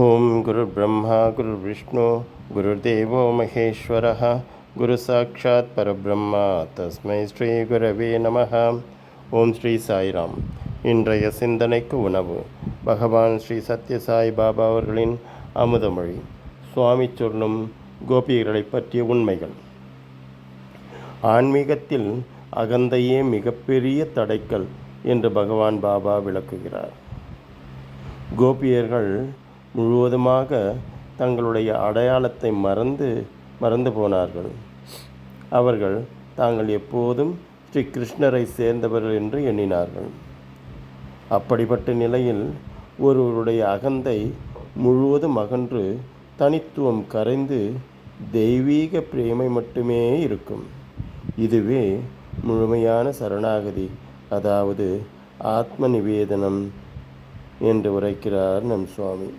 ஓம் குரு பிரம்மா குரு விஷ்ணு குருதேவோ மகேஸ்வரः குரு சாட்சாத் பரபிரம்மா தஸ்மை ஸ்ரீ குரவே நமः. ஓம் ஸ்ரீ சாய்ராம். இன்றைய சிந்தனைக்கு உணவு பகவான் ஸ்ரீ சத்யசாய் பாபா அவர்களின் அமுதமொழி. சுவாமி சொல்லும் கோபியர்களை பற்றிய உண்மைகள். ஆன்மீகத்தில் அகந்தையே மிகப்பெரிய தடைக்கல் என்று பகவான் பாபா விளக்குகிறார். கோபியர்கள் முழுவதுமாக தங்களுடைய அடையாளத்தை மறந்து போனார்கள். அவர்கள் தாங்கள் எப்போதும் ஸ்ரீ கிருஷ்ணரை சேர்ந்தவர்கள் என்று எண்ணினார்கள். அப்படிப்பட்ட நிலையில் ஒருவருடைய அகந்தை முழுவதும் அகன்று தனித்துவம் கரைந்து தெய்வீக பிரேமை மட்டுமே இருக்கும். இதுவே முழுமையான சரணாகதி, அதாவது ஆத்ம நிவேதனம் என்று உரைக்கிறார் நம் சுவாமி.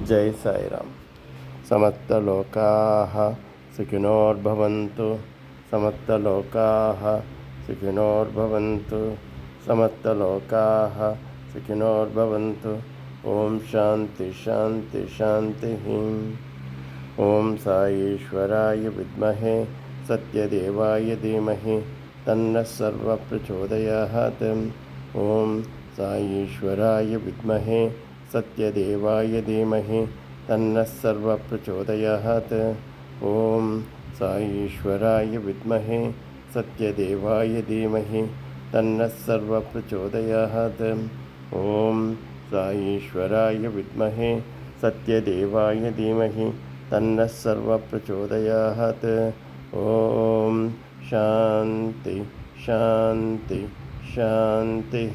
ஜெய் சாய்ராம். சமஸ்தலோகாः சுகினோர்பவந்து, சமஸ்தலோகாः சுகினோர்பவந்து, சமஸ்தலோகாः சுகினோர்பவந்து. ஓம் சாந்தி சாந்தி சாந்தி. ஓம் சாயீஸ்வராய வித்மஹே சத்யதேவாய தீமஹி தன்னः சர்வ பிரச்சோதயாத். ஓம் சாயீஸ்வராய வித்மஹே சத்யதேவாய தீமஹி தன்னः சர்வ பிரச்சோதயாத். ஓம் சாயீஸ்வராய வித்மஹே சத்யதேவாய தீமஹி தன்னः சர்வ பிரச்சோதயாத். ஓம் சாயீஸ்வராய வித்மஹே சத்யதேவாய தீமஹி தன்னः சர்வ பிரச்சோதயாத். ஓம் சாந்தி சாந்தி சாந்தி.